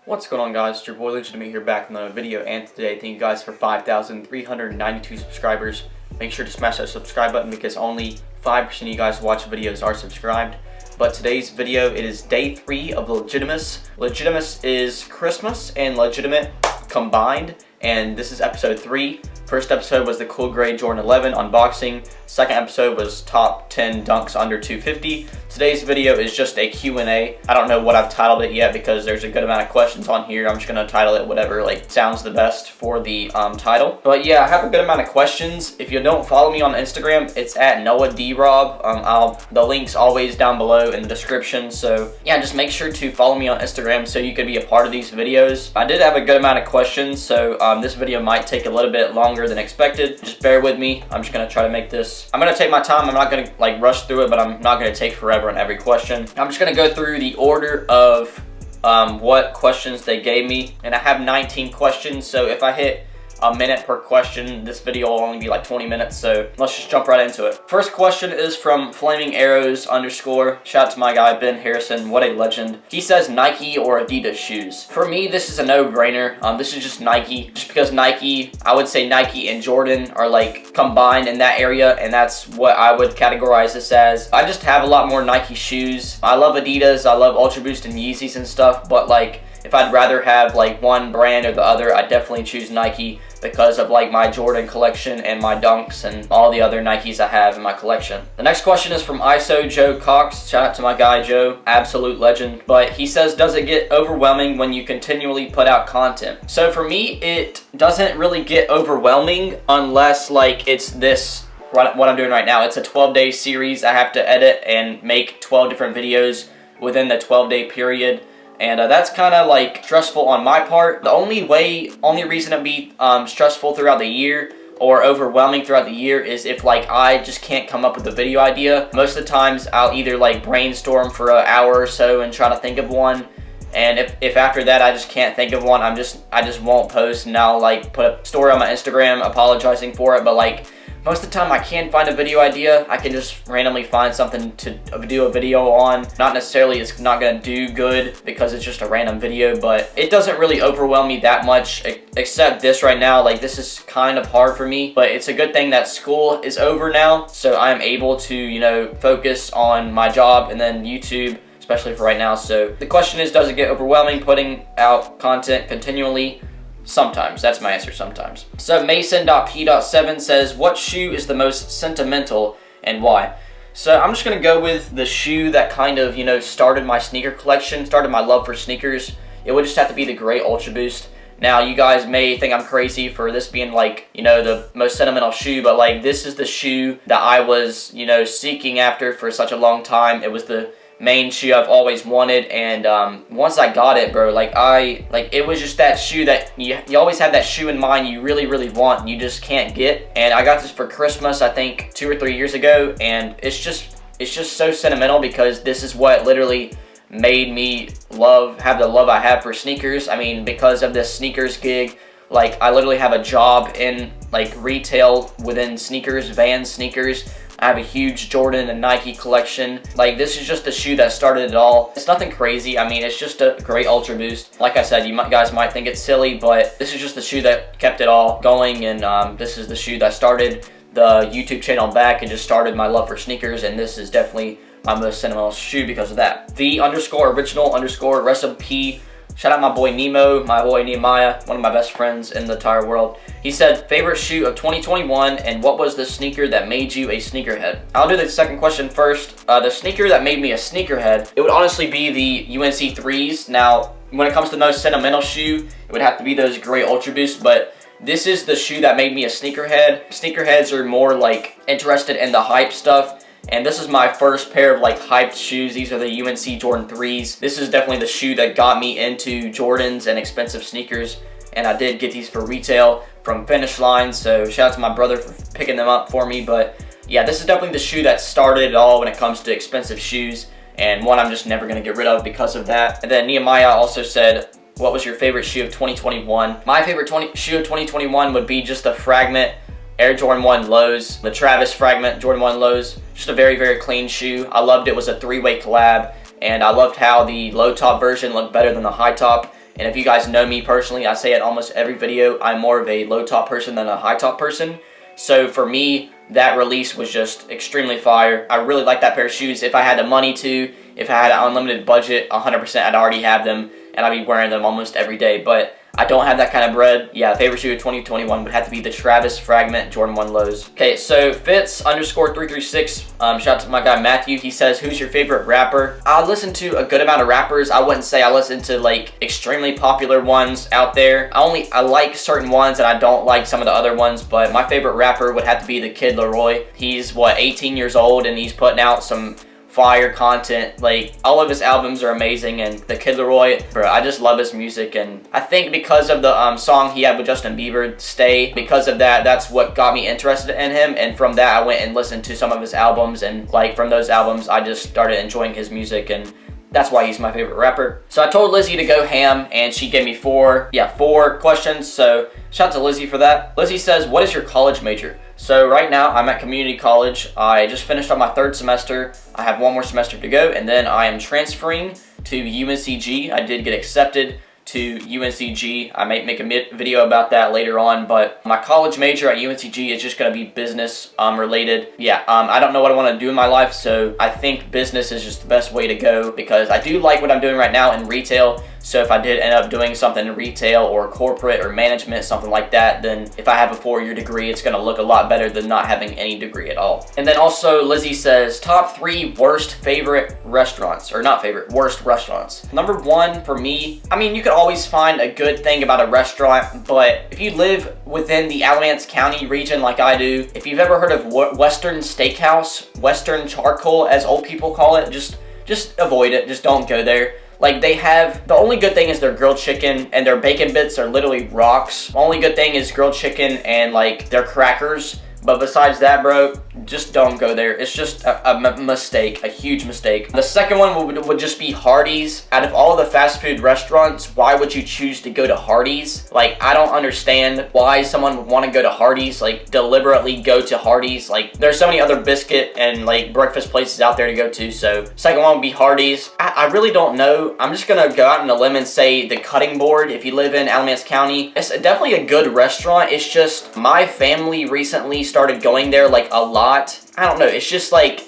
What's going on, guys? It's your boy Legitimas here back in another video, and today thank you guys for 5,392 subscribers. Make sure to smash that subscribe button because only 5% of you guys who watch videos are subscribed. But today's video, it is day 3 of Legitimas. Legitimas is Christmas and legitimate combined, and this is episode 3. First episode was the cool gray Jordan 11 unboxing. Second episode was top 10 dunks under 250. Today's video is just a Q&A. I don't know what I've titled it yet because there's a good amount of questions on here. I'm just gonna title it whatever sounds the best for the title. But yeah, I have a good amount of questions. If you don't follow me on Instagram, it's at NoahDRob. The link's always down below in the description. So yeah, just make sure to follow me on Instagram so you can be a part of these videos. I did have a good amount of questions, so this video might take a little bit longer than expected. Just bear with me. I'm just gonna try to make this. I'm gonna take my time. I'm not gonna rush through it, but I'm not gonna take forever on every question. I'm just gonna go through the order of what questions they gave me, and I have 19 questions. So if I hit a minute per question, this video will only be like 20 minutes, so let's just jump right into it. First question is from Flaming Arrows _. Shout out to my guy Ben Harrison, what a legend. He says Nike or Adidas shoes. For me, this is a no-brainer. This is just Nike, just because Nike, I would say Nike and Jordan are combined in that area, and that's what I would categorize this as. I just have a lot more Nike shoes. I love Adidas, I love Ultra Boost and Yeezys and stuff, but if I'd rather have one brand or the other, I'd definitely choose Nike because of my Jordan collection and my Dunks and all the other Nikes I have in my collection. The next question is from ISO Joe Cox. Shout out to my guy Joe, absolute legend. But he says, does it get overwhelming when you continually put out content? So for me, it doesn't really get overwhelming unless it's this, what I'm doing right now. It's a 12-day series. I have to edit and make 12 different videos within the 12-day period. And that's kind of stressful on my part. The only reason it'd be stressful throughout the year or overwhelming throughout the year is if I just can't come up with a video idea. Most of the times I'll either brainstorm for an hour or so and try to think of one. And if after that I just can't think of one, I just won't post, and I'll put a story on my Instagram apologizing for it. But most of the time I can find a video idea. I can just randomly find something to do a video on. Not necessarily it's not gonna do good because it's just a random video, but it doesn't really overwhelm me that much, except this right now. This is kind of hard for me, but it's a good thing that school is over now, so I am able to, focus on my job and then YouTube, especially for right now. So the question is, does it get overwhelming putting out content continually? Sometimes. That's my answer, sometimes. So Mason.P.7 says, what shoe is the most sentimental and why? So I'm just going to go with the shoe that kind of, started my sneaker collection, started my love for sneakers. It would just have to be the gray Ultra Boost. Now, you guys may think I'm crazy for this being the most sentimental shoe, but this is the shoe that I was, seeking after for such a long time. It was the main shoe I've always wanted, and once I got it, bro, it was just that shoe that you always have that shoe in mind you really want and you just can't get. And I got this for Christmas, I think 2 or 3 years ago, and it's just so sentimental because this is what literally made me have the love I have for sneakers. I mean, because of this sneakers gig, I literally have a job in retail within sneakers, Vans sneakers. I have a huge Jordan and Nike collection. This is just the shoe that started it all. It's nothing crazy. I mean, it's just a great Ultra Boost. Like I said, guys might think it's silly, but this is just the shoe that kept it all going, and this is the shoe that started the YouTube channel back and just started my love for sneakers, and this is definitely my most sentimental shoe because of that. The_original_ recipe. Shout out my boy Nemo, my boy Nehemiah, one of my best friends in the entire world. He said, favorite shoe of 2021, and what was the sneaker that made you a sneakerhead? I'll do the second question first. The sneaker that made me a sneakerhead, it would honestly be the UNC 3s. Now, when it comes to most sentimental shoe, it would have to be those gray Ultra Boost, but this is the shoe that made me a sneakerhead. Sneakerheads are more interested in the hype stuff. And this is my first pair of hyped shoes. These are the UNC Jordan 3s. This is definitely the shoe that got me into Jordans and expensive sneakers. And I did get these for retail from Finish Line. So shout out to my brother for picking them up for me. But yeah, this is definitely the shoe that started it all when it comes to expensive shoes. And one I'm just never going to get rid of because of that. And then Nehemiah also said, what was your favorite shoe of 2021? My favorite shoe of 2021 would be just the Fragment Air Jordan 1 Lows, the Travis Fragment Jordan 1 Lows. Just a very clean shoe. I loved it. It was a 3-way collab, and I loved how the low top version looked better than the high top. And if you guys know me personally, I say it in almost every video, I'm more of a low top person than a high top person. So for me, that release was just extremely fire. I really like that pair of shoes. If I had the money to, if I had an unlimited budget, 100% I'd already have them, and I'd be wearing them almost every day. But I don't have that kind of bread. Yeah, favorite shoe of 2021 would have to be the Travis Fragment Jordan 1 Lows. Okay, so Fitz_336, shout out to my guy Matthew. He says, who's your favorite rapper? I listen to a good amount of rappers. I wouldn't say I listen to like extremely popular ones out there. I like certain ones and I don't like some of the other ones, but my favorite rapper would have to be the Kid Laroi. He's 18 years old and he's putting out some fire content. Like, all of his albums are amazing, and the Kid Laroi, bro, I just love his music. And I think because of the song he had with Justin Bieber, Stay, because of that, that's what got me interested in him. And from that, I went and listened to some of his albums, and like from those albums, I just started enjoying his music, and that's why he's my favorite rapper. So I told Lizzie to go ham, and she gave me four questions. So shout out to Lizzie for that. Lizzie says, what is your college major? So right now I'm at community college. I just finished on my 3rd semester. I have 1 more semester to go, and then I am transferring to UNCG. I did get accepted to UNCG. I might make a video about that later on, but my college major at UNCG is just going to be business related. Yeah, I don't know what I want to do in my life, so I think business is just the best way to go, because I do like what I'm doing right now in retail. So if I did end up doing something in retail or corporate or management, something like that, then if I have a 4-year degree, it's going to look a lot better than not having any degree at all. And then also Lizzie says, top 3 worst favorite restaurants, or not favorite, worst restaurants. Number 1 for me, I mean, you could always find a good thing about a restaurant, but if you live within the Alamance County region like I do, if you've ever heard of Western Steakhouse, Western Charcoal as old people call it, just avoid it. Just don't go there. Like, they have, the only good thing is their grilled chicken, and their bacon bits are literally rocks. The only good thing is grilled chicken and like their crackers. But besides that, bro, just don't go there. It's just a mistake, a huge mistake. The second one would just be Hardee's. Out of all of the fast food restaurants, why would you choose to go to Hardee's? Like, I don't understand why someone would want to go to Hardee's, like deliberately go to Hardee's. Like, there's so many other biscuit and like breakfast places out there to go to. So second one would be Hardee's. I really don't know. I'm just gonna go out on a limb and say the Cutting Board. If you live in Alamance County, it's definitely a good restaurant. It's just my family recently started going there like a lot. I don't know, it's just like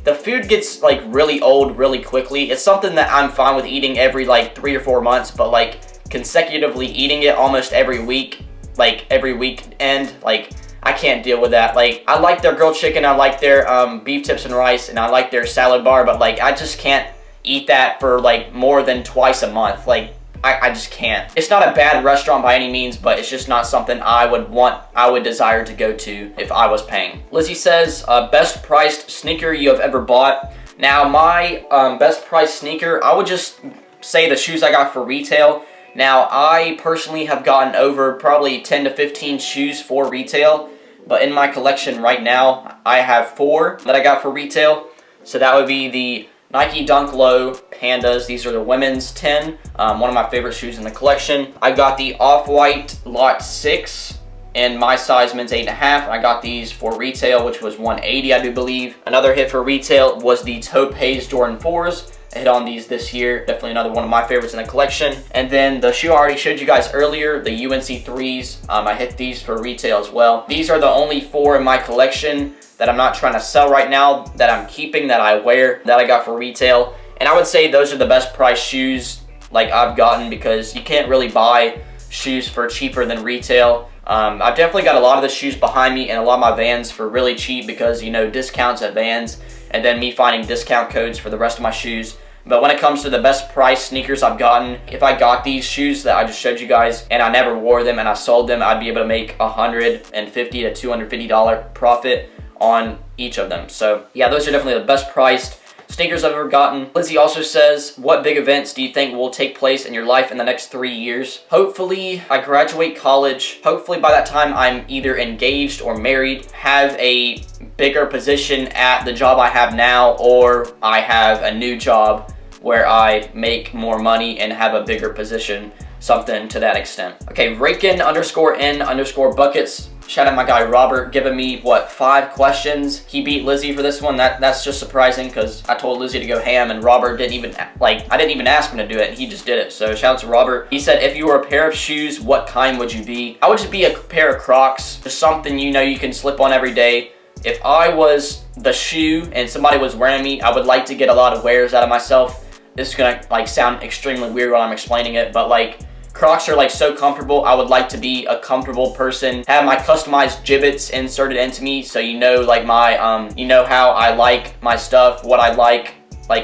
the food gets like really old really quickly. It's something that I'm fine with eating every like 3 or 4 months, but like consecutively eating it almost every week, like every weekend, like I can't deal with that. Like, I like their grilled chicken, I like their beef tips and rice, and I like their salad bar, but like I just can't eat that for like more than twice a month. Like, I just can't. It's not a bad restaurant by any means, but it's just not something I would desire to go to if I was paying. Lizzie says, best priced sneaker you have ever bought. Now, my best priced sneaker, I would just say the shoes I got for retail. Now, I personally have gotten over probably 10 to 15 shoes for retail, but in my collection right now, I have 4 that I got for retail. So that would be the Nike Dunk Low Pandas. These are the women's 10, one of my favorite shoes in the collection. I got the Off-White Lot 6 in my size, men's 8.5. I got these for retail, which was $180, I do believe. Another hit for retail was the Topaz Jordan 4s. I hit on these this year. Definitely another one of my favorites in the collection. And then the shoe I already showed you guys earlier, the UNC 3s. I hit these for retail as well. These are the only 4 in my collection that I'm not trying to sell right now, that I'm keeping, that I wear, that I got for retail. And I would say those are the best price shoes like I've gotten, because you can't really buy shoes for cheaper than retail. I've definitely got a lot of the shoes behind me and a lot of my Vans for really cheap, because, you know, discounts at Vans, and then me finding discount codes for the rest of my shoes. But when it comes to the best price sneakers I've gotten, if I got these shoes that I just showed you guys and I never wore them and I sold them, I'd be able to make $150 to $250 profit on each of them. So yeah, those are definitely the best priced sneakers I've ever gotten. Lizzie also says, what big events do you think will take place in your life in the next 3 years? Hopefully I graduate college. Hopefully by that time I'm either engaged or married, have a bigger position at the job I have now, or I have a new job where I make more money and have a bigger position, something to that extent. Okay, Raken_N_Buckets. Shout out my guy Robert giving me, what, 5 questions. He beat Lizzie for this one. That's just surprising because I told Lizzie to go ham and Robert didn't even, like, I didn't even ask him to do it and he just did it. So shout out to Robert. He said, if you were a pair of shoes, what kind would you be? I would just be a pair of Crocs. Just something, you know, you can slip on every day. If I was the shoe and somebody was wearing me, I would like to get a lot of wears out of myself. This is gonna like sound extremely weird when I'm explaining it, but like Crocs are like so comfortable. I would like to be a comfortable person, have my customized gibbets inserted into me, so you know, like my you know how I like my stuff, what I like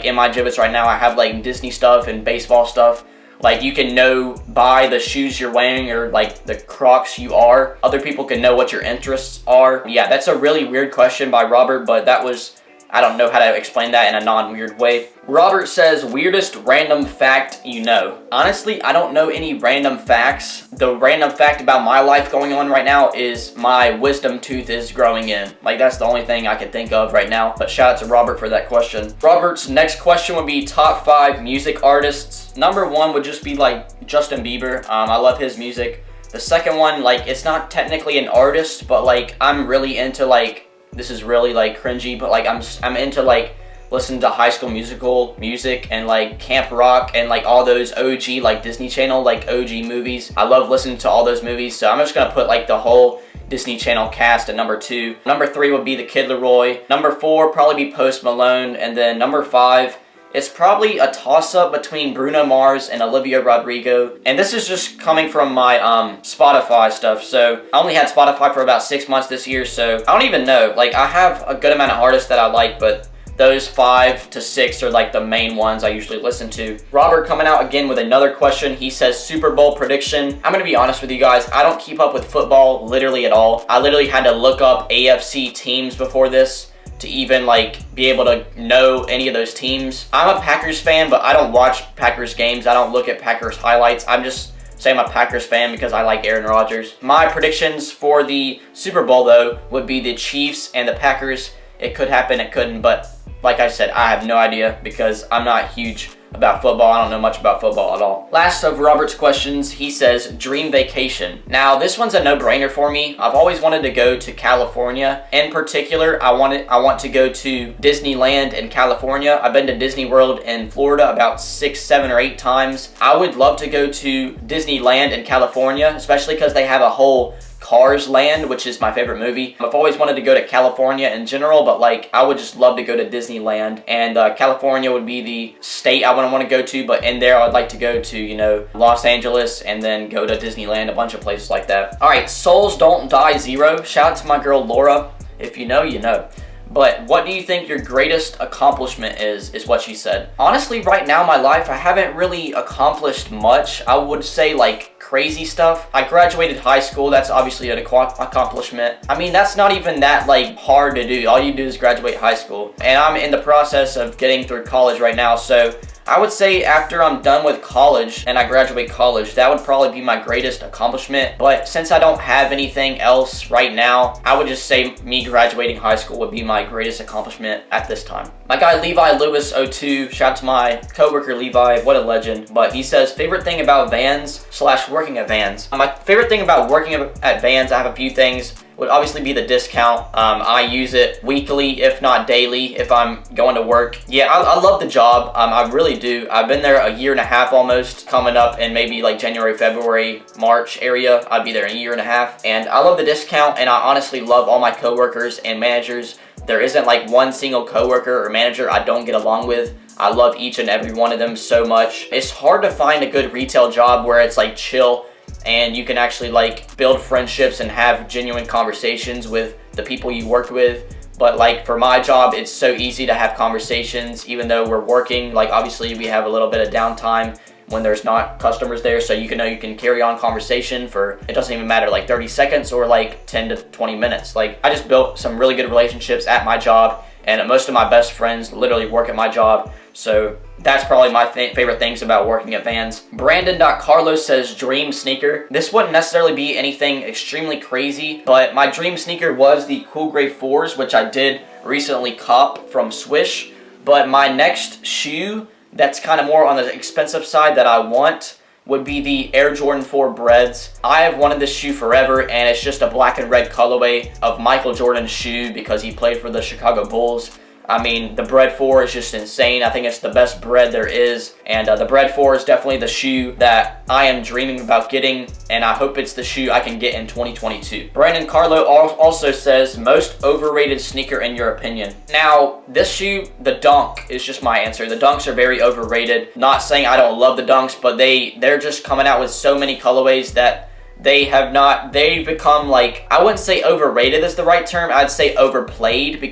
in my gibbets right now. I have like Disney stuff and baseball stuff. Like you can know by the shoes you're wearing or like the Crocs you are. Other people can know what your interests are. Yeah, that's a really weird question by Robert, but that was, I don't know how to explain that in a non-weird way. Robert says, weirdest random fact you know. Honestly, I don't know any random facts. The random fact about my life going on right now is my wisdom tooth is growing in. Like, that's the only thing I can think of right now. But shout out to Robert for that question. Robert's next question would be top 5 music artists. Number 1 would just be like Justin Bieber. I love his music. The second one, like, it's not technically an artist, but like I'm really into like, this is really like cringy, but like I'm into like listening to High School Musical music and like Camp Rock and like all those OG like Disney Channel like OG movies. I love listening to all those movies, so I'm just gonna put like the whole Disney Channel cast at number 2. Number 3 would be the Kid Laroi. Number 4 probably be Post Malone, and then number 5 it's probably a toss-up between Bruno Mars and Olivia Rodrigo. And this is just coming from my Spotify stuff. So I only had Spotify for about 6 months this year, so I don't even know. Like, I have a good amount of artists that I like, but those 5 to 6 are like the main ones I usually listen to. Robert coming out again with another question. He says Super Bowl prediction. I'm gonna be honest with you guys, I don't keep up with football literally at all. I literally had to look up AFC teams before this to even like be able to know any of those teams. I'm a Packers fan, but I don't watch Packers games. I don't look at Packers highlights. I'm just saying I'm a Packers fan because I like Aaron Rodgers. My predictions for the Super Bowl though would be the Chiefs and the Packers. It could happen, it couldn't, but like I said, I have no idea because I'm not huge about football. I don't know much about football at all. Last of Robert's questions, he says dream vacation. Now this one's a no-brainer for me. I've always wanted to go to California. In particular, I want to go to Disneyland in California. I've been to Disney World in Florida about 6, 7, or 8 times. I would love to go to Disneyland in California, especially because they have a whole Cars Land, which is my favorite movie. I've always wanted to go to California in general, but like I would just love to go to Disneyland, and California would be the state I would want to go to, but in there I'd like to go to, you know, Los Angeles and then go to Disneyland, a bunch of places like that. Alright, Souls Don't Die Zero. Shout out to my girl Laura. If you know, you know. But what do you think your greatest accomplishment is what she said. Honestly, right now in my life, I haven't really accomplished much. I would say like crazy stuff. I graduated high school. That's obviously an accomplishment. I mean, that's not even that like hard to do. All you do is graduate high school. And I'm in the process of getting through college right now, so I would say after I'm done with college and I graduate college, that would probably be my greatest accomplishment. But since I don't have anything else right now, I would just say me graduating high school would be my greatest accomplishment at this time. My guy Levi Lewis 02, shout out to my coworker Levi, what a legend. But he says, favorite thing about Vans / working at Vans. My favorite thing about working at Vans, I have a few things. Would obviously be the discount. I use it weekly, if not daily, if I'm going to work. Yeah, I love the job. I really do. I've been there a year and a half almost, coming up in maybe like January, February, March area. I'd be there in a year and a half. And I love the discount, and I honestly love all my coworkers and managers. There isn't like one single coworker or manager I don't get along with. I love each and every one of them so much. It's hard to find a good retail job where it's like chill and you can actually like build friendships and have genuine conversations with the people you work with. But like for my job, it's so easy to have conversations even though we're working. Like obviously we have a little bit of downtime when there's not customers there, so you can carry on conversation for, it doesn't even matter, like 30 seconds or like 10 to 20 minutes. Like I just built some really good relationships at my job, and most of my best friends literally work at my job. So that's probably my favorite things about working at Vans. Brandon.Carlos says dream sneaker. This wouldn't necessarily be anything extremely crazy, but my dream sneaker was the Cool Grey 4s, which I did recently cop from Swish. But my next shoe that's kind of more on the expensive side that I want would be the Air Jordan 4 Breads. I have wanted this shoe forever, and it's just a black and red colorway of Michael Jordan's shoe because he played for the Chicago Bulls. I mean, the Bread 4 is just insane. I think it's the best bread there is. And the Bread 4 is definitely the shoe that I am dreaming about getting. And I hope it's the shoe I can get in 2022. Brandon Carlo also says, most overrated sneaker in your opinion. Now, this shoe, the Dunk, is just my answer. The Dunks are very overrated. Not saying I don't love the Dunks, but they're just coming out with so many colorways that they've become, like, I wouldn't say overrated is the right term, I'd say overplayed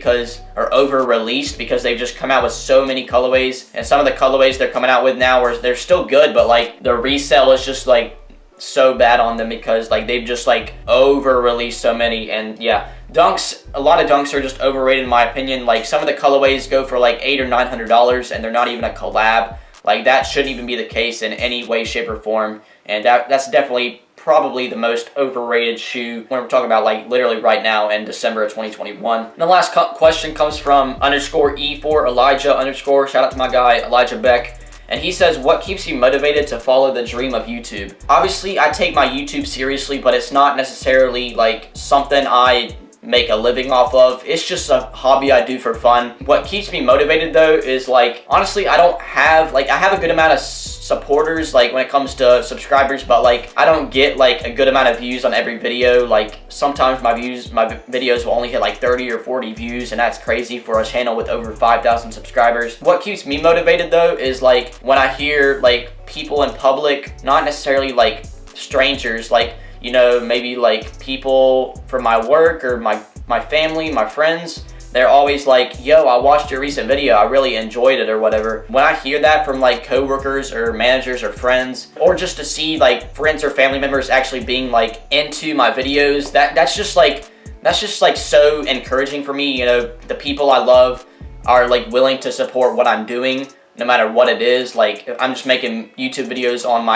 or over-released because they've just come out with so many colorways, and some of the colorways they're coming out with now they're still good, but like the resale is just like so bad on them because like they've just like over-released so many. And yeah, Dunks, a lot of Dunks are just overrated in my opinion. Like some of the colorways go for like $800 or $900 and they're not even a collab. Like that shouldn't even be the case in any way, shape, or form, and that's definitely probably the most overrated shoe when we're talking about like literally right now in December of 2021. And the last question comes from _E4 Elijah _ shout out to my guy Elijah Beck, and he says, what keeps you motivated to follow the dream of YouTube? Obviously I take my YouTube seriously, but it's not necessarily like something I make a living off of. It's just a hobby I do for fun. What keeps me motivated though is like, honestly, I have a good amount of supporters like when it comes to subscribers, but like I don't get like a good amount of views on every video. Like sometimes my videos will only hit like 30 or 40 views, and that's crazy for a channel with over 5,000 subscribers. What keeps me motivated though is like when I hear like people in public, not necessarily like strangers, like, you know, maybe like people from my work or my family, my friends, they're always like, yo, I watched your recent video, I really enjoyed it or whatever. When I hear that from like coworkers or managers or friends, or just to see like friends or family members actually being like into my videos, that's just like so encouraging for me. You know, the people I love are like willing to support what I'm doing no matter what it is. Like I'm just making YouTube videos on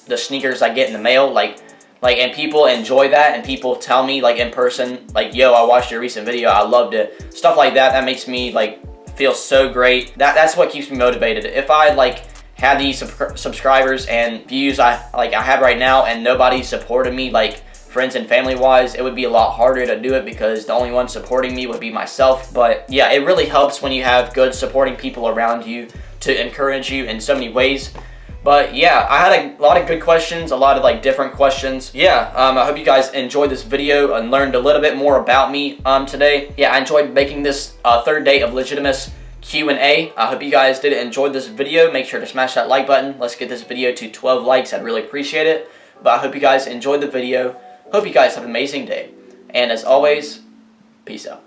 the sneakers I get in the mail, and people enjoy that, and people tell me like in person, like, yo, I watched your recent video, I loved it. Stuff like that, that makes me like feel so great. That's what keeps me motivated. If I like had these subscribers and views I have right now and nobody supported me, like friends and family wise, it would be a lot harder to do it because the only one supporting me would be myself. But yeah, it really helps when you have good supporting people around you to encourage you in so many ways. But yeah, I had a lot of good questions, a lot of like different questions. Yeah, I hope you guys enjoyed this video and learned a little bit more about me today. Yeah, I enjoyed making this third day of Legitimas Q&A. I hope you guys did enjoy this video. Make sure to smash that like button. Let's get this video to 12 likes. I'd really appreciate it. But I hope you guys enjoyed the video. Hope you guys have an amazing day. And as always, peace out.